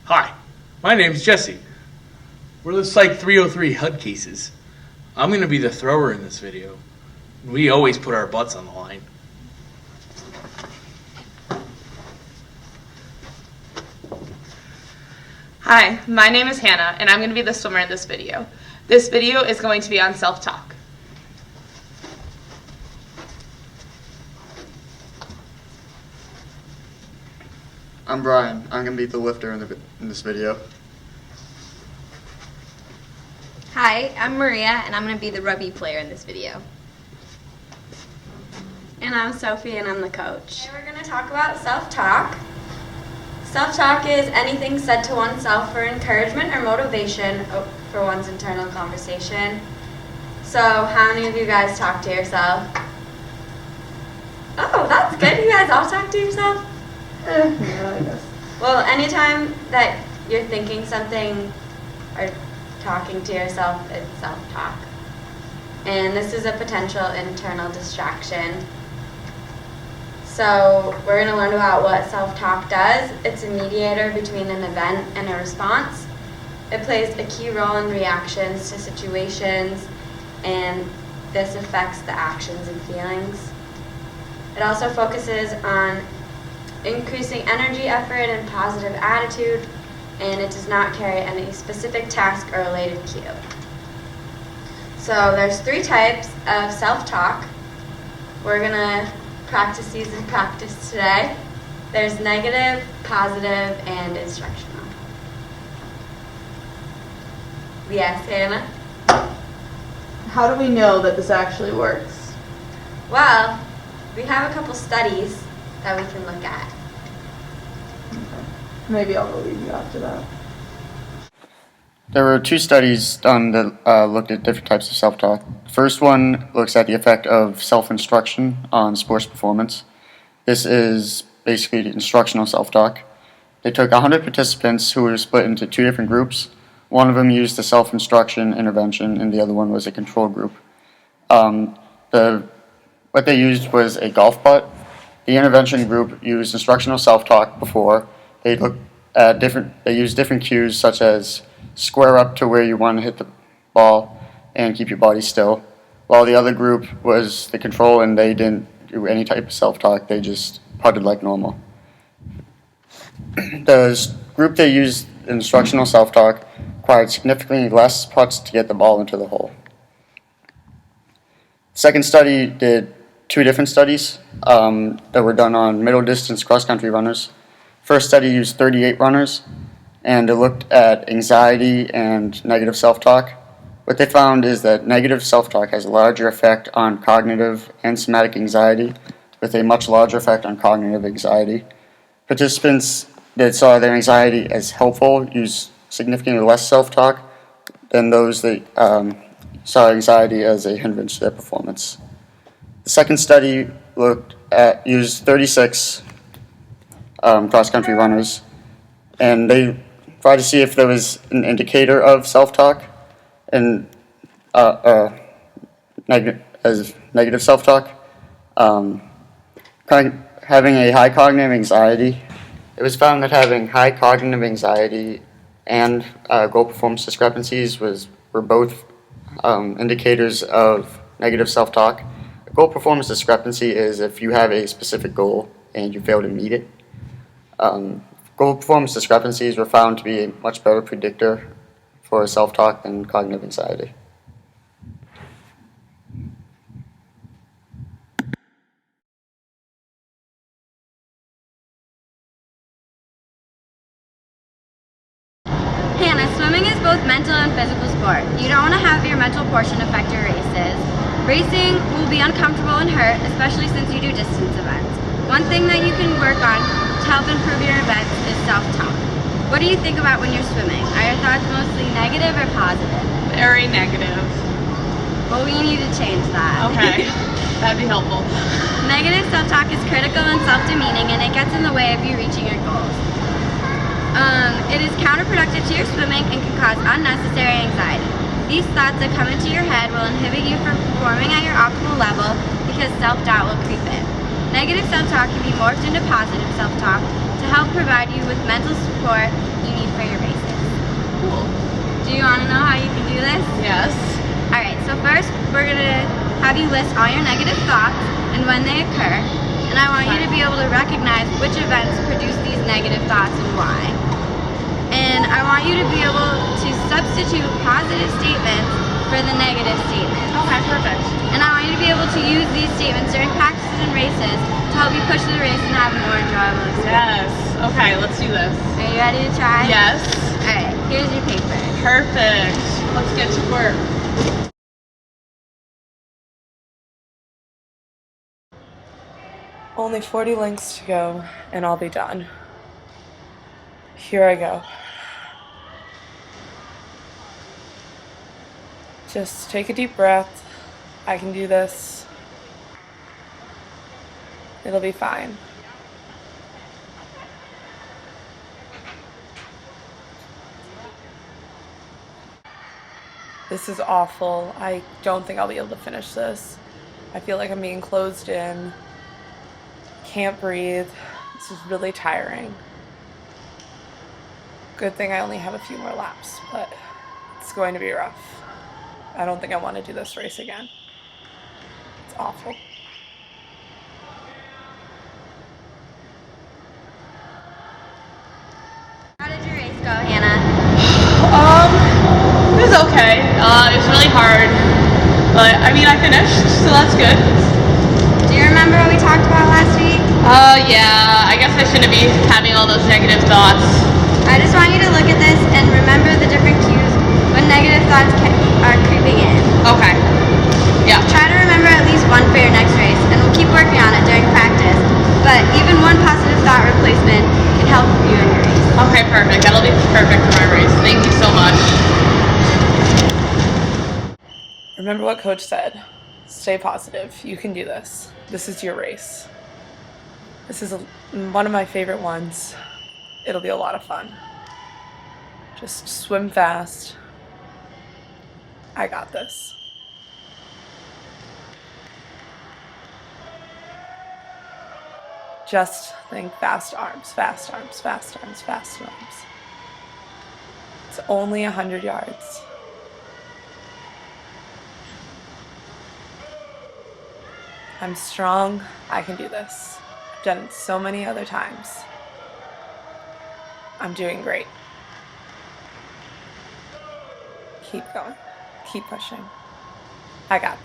Hi, my name's Jesse. We're the Psych 303 HUD cases. I'm going to be the thrower in this video. We always put our butts on the line. Hi, my name is Hannah, and I'm going to be the swimmer in this video. This video is going to be on self-talk. I'm Brian. I'm going to be the lifter in this video. Hi, I'm Maria, and I'm going to be the rugby player in this video. And I'm Sophie, and I'm the coach. Today we're going to talk about self-talk. Self-talk is anything said to oneself for encouragement or motivation for one's internal conversation. So, how many of you guys talk to yourself? Oh, that's good. You guys all talk to yourself? Yeah, I guess. Well, anytime that you're thinking something or talking to yourself, it's self-talk. And this is a potential internal distraction. So we're going to learn about what self-talk does. It's a mediator between an event and a response. It plays a key role in reactions to situations, and this affects the actions and feelings. It also focuses on increasing energy, effort, and positive attitude, and it does not carry any specific task or related cue. So there's 3 types of self-talk. We're going to practice these in practice today. There's negative, positive, and instructional. Yes, Hannah? How do we know that this actually works? Well, we have a couple studies that we can look at. Maybe I'll believe you after that. There were 2 studies done that looked at different types of self-talk. The first one looks at the effect of self-instruction on sports performance. This is basically instructional self-talk. They took 100 participants who were split into 2 different groups. One of them used the self-instruction intervention, and the other one was a control group. What they used was a golf putt. The intervention group used instructional self-talk before. They used different cues such as square up to where you want to hit the ball and keep your body still, while the other group was the control, and they didn't do any type of self-talk. They just putted like normal. The group that used instructional self-talk required significantly less putts to get the ball into the hole. The second study did 2 different studies that were done on middle distance cross-country runners. First study used 38 runners, and it looked at anxiety and negative self-talk. What they found is that negative self-talk has a larger effect on cognitive and somatic anxiety, with a much larger effect on cognitive anxiety. Participants that saw their anxiety as helpful used significantly less self-talk than those that saw anxiety as a hindrance to their performance. The second study used 36 cross-country runners, and they tried to see if there was an indicator of self-talk and negative self-talk. Having a high cognitive anxiety, it was found that having high cognitive anxiety and goal performance discrepancies were both indicators of negative self-talk. A goal performance discrepancy is if you have a specific goal and you fail to meet it. Goal performance discrepancies were found to be a much better predictor for self-talk than cognitive anxiety. Hannah, swimming is both mental and physical sport. You don't want to have your mental portion affect your races. Racing will be uncomfortable and hurt, especially since you do distance events. One thing that you can work on to help improve your events is self-talk. What do you think about when you're swimming? Are your thoughts mostly negative or positive? Very negative. Well, we need to change that. Okay, that'd be helpful. Negative self-talk is critical and self-demeaning, and it gets in the way of you reaching your goals. It is counterproductive to your swimming and can cause unnecessary anxiety. These thoughts that come into your head will inhibit you from performing at your optimal level because self-doubt will creep in. Negative self-talk can be morphed into positive self-talk to help provide you with mental support you need for Do you want to know how you can do this? Yes. Alright, so first we're going to have you list all your negative thoughts and when they occur. And I want you to be able to recognize which events produce these negative thoughts and why. And I want you to be able to substitute positive statements for the negative statements. Okay, perfect. And I want you to be able to use these statements during practices and races to help you push through the race and have a more enjoyable experience. Yes. Okay, let's do this. Are you ready to try? Yes. Alright, here's your paper. Perfect. Let's get to work. Only 40 links to go, and I'll be done. Here I go. Just take a deep breath. I can do this. It'll be fine. This is awful. I don't think I'll be able to finish this. I feel like I'm being closed in. Can't breathe. This is really tiring. Good thing I only have a few more laps, but it's going to be rough. I don't think I want to do this race again. It's awful. How did your race go, Hannah? It was okay. It was really hard, but I mean, I finished, so that's good. Do you remember what we talked about last week? Yeah, I guess I shouldn't be having all those negative thoughts. I just want you to look at this and remember the different cues when negative thoughts are creeping in. Okay. Yeah. Try to remember at least one for your next race, and we'll keep working on it during practice. But even one positive thought replacement can help you in your race. Okay, perfect. That'll be perfect for my race. Thank you so much. Remember what Coach said. Stay positive. You can do this. This is your race. This is one of my favorite ones. It'll be a lot of fun. Just swim fast. I got this. Just think fast arms, fast arms, fast arms, fast arms. It's only 100 yards. I'm strong. I can do this. I've done it so many other times. I'm doing great. Keep going. Keep pushing. I got it.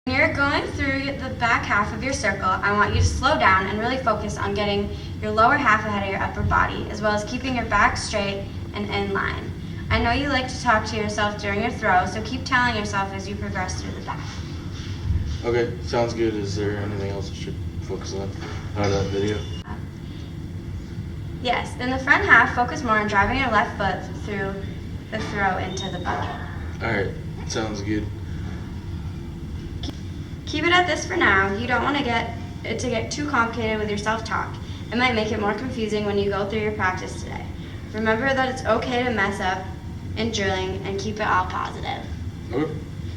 When you're going through the back half of your circle, I want you to slow down and really focus on getting your lower half ahead of your upper body, as well as keeping your back straight and in line. I know you like to talk to yourself during your throw, so keep telling yourself as you progress through the back. Okay, sounds good. Is there anything else I should focus on out of that video? Yes, in the front half, focus more on driving your left foot through the throw into the bucket. Alright, sounds good. Keep it at this for now. You don't want to get it to get too complicated with your self-talk. It might make it more confusing when you go through your practice today. Remember that it's okay to mess up in drilling and keep it all positive. Okay,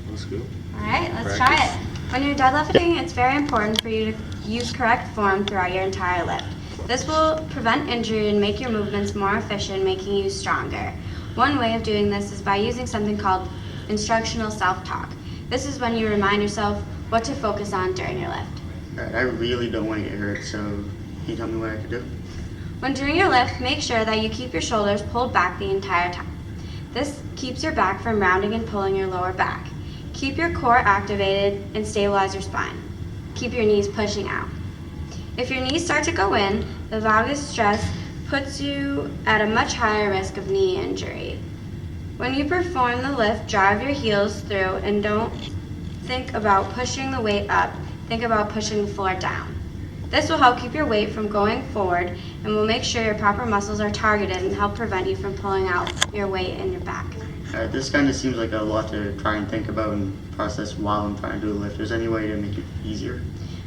let's go. Alright, let's try it. When you're deadlifting, it's very important for you to use correct form throughout your entire lift. This will prevent injury and make your movements more efficient, making you stronger. One way of doing this is by using something called instructional self-talk. This is when you remind yourself what to focus on during your lift. Alright, I really don't want to get hurt, so can you tell me what I could do? When doing your lift, make sure that you keep your shoulders pulled back the entire time. This keeps your back from rounding and pulling your lower back. Keep your core activated and stabilize your spine. Keep your knees pushing out. If your knees start to go in, the valgus stress puts you at a much higher risk of knee injury. When you perform the lift, drive your heels through and don't think about pushing the weight up. Think about pushing the floor down. This will help keep your weight from going forward and will make sure your proper muscles are targeted and help prevent you from pulling out your weight in your back. Alright, this kind of seems like a lot to try and think about and process while I'm trying to do a lift. Is there any way to make it easier?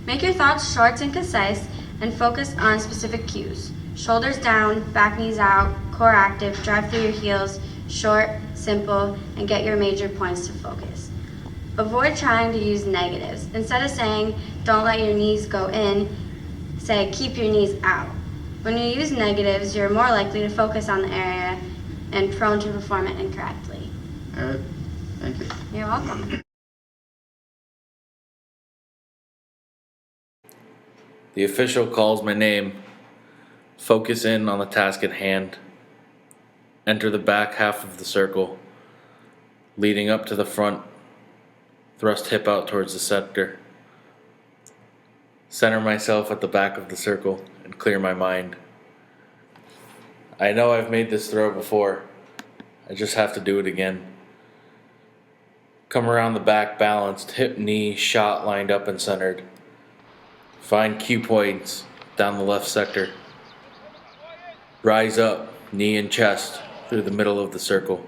Make your thoughts short and concise and focus on specific cues. Shoulders down, back knees out, core active, drive through your heels, short, simple, and get your major points to focus. Avoid trying to use negatives. Instead of saying, don't let your knees go in, say, keep your knees out. When you use negatives, you're more likely to focus on the area and prone to perform it incorrectly. All right, thank you. You're welcome. The official calls my name. Focus in on the task at hand. Enter the back half of the circle, leading up to the front. Thrust hip out towards the center. Center myself at the back of the circle and clear my mind. I know I've made this throw before. I just have to do it again. Come around the back balanced, hip, knee, shot lined up and centered. Find cue points down the left sector. Rise up, knee and chest through the middle of the circle.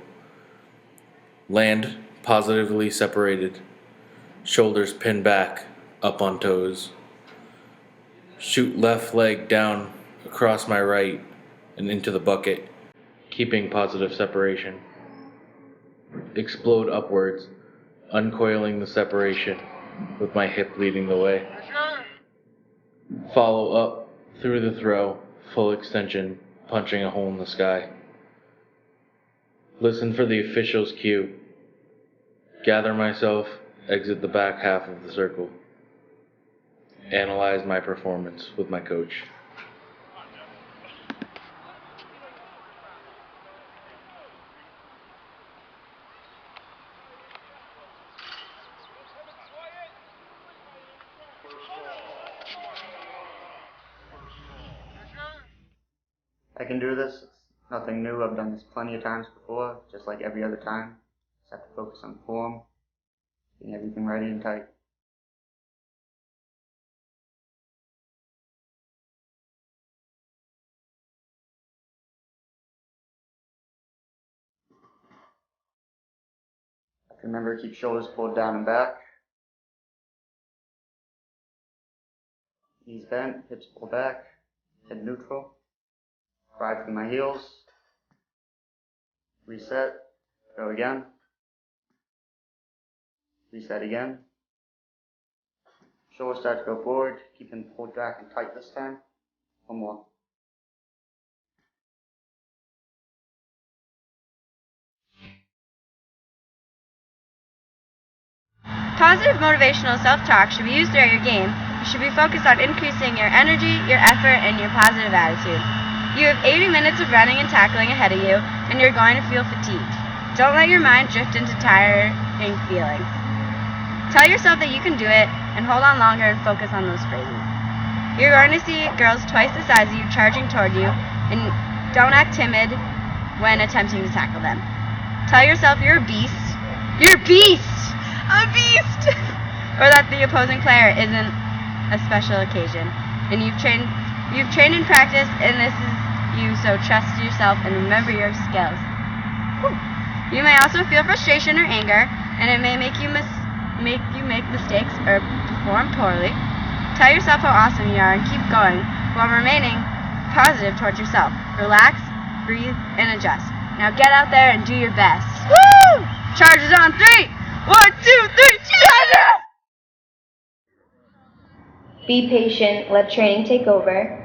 Land positively separated. Shoulders pinned back, up on toes. Shoot left leg down across my right and into the bucket, keeping positive separation. Explode upwards, uncoiling the separation with my hip leading the way. Follow up through the throw, full extension, punching a hole in the sky. Listen for the official's cue. Gather myself, exit the back half of the circle. Analyze my performance with my coach. I can do this. It's nothing new. I've done this plenty of times before, just like every other time. Just have to focus on form, getting everything ready and tight. Remember, keep shoulders pulled down and back. Knees bent, hips pulled back, head neutral. Ride through my heels. Reset. Go again. Reset again. Shoulders start to go forward. Keep them pulled back and tight this time. One more. Positive motivational self-talk should be used throughout your game. You should be focused on increasing your energy, your effort, and your positive attitude. You have 80 minutes of running and tackling ahead of you, and you're going to feel fatigued. Don't let your mind drift into tiring feelings. Tell yourself that you can do it, and hold on longer and focus on those phrases. You're going to see girls twice the size of you charging toward you, and don't act timid when attempting to tackle them. Tell yourself you're a beast. You're a beast! A beast! Or that the opposing player isn't a special occasion, and you've trained and practiced, and this is you, so trust yourself and remember your skills. Whew. You may also feel frustration or anger, and it may make you make mistakes or perform poorly. Tell yourself how awesome you are and keep going while remaining positive towards yourself. Relax, breathe, and adjust. Now get out there and do your best. Woo! Charges on 3! 1, 2, 3, charge! Be patient, let training take over.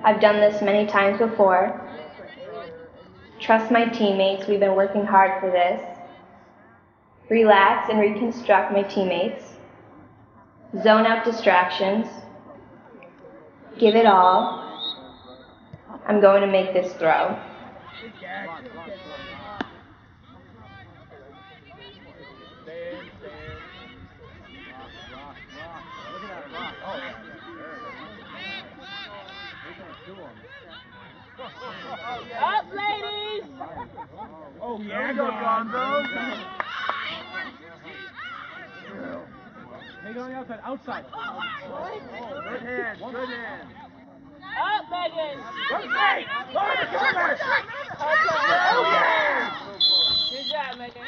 I've done this many times before. Trust my teammates, we've been working hard for this. Relax and reconstruct my teammates. Zone out distractions. Give it all. I'm going to make this throw. Up, ladies! Oh, yeah, go, Gonzo! Take it on the outside, outside. Good hand, good hand. Up, Megan! Good straight! Oh, yeah! Good job, Megan.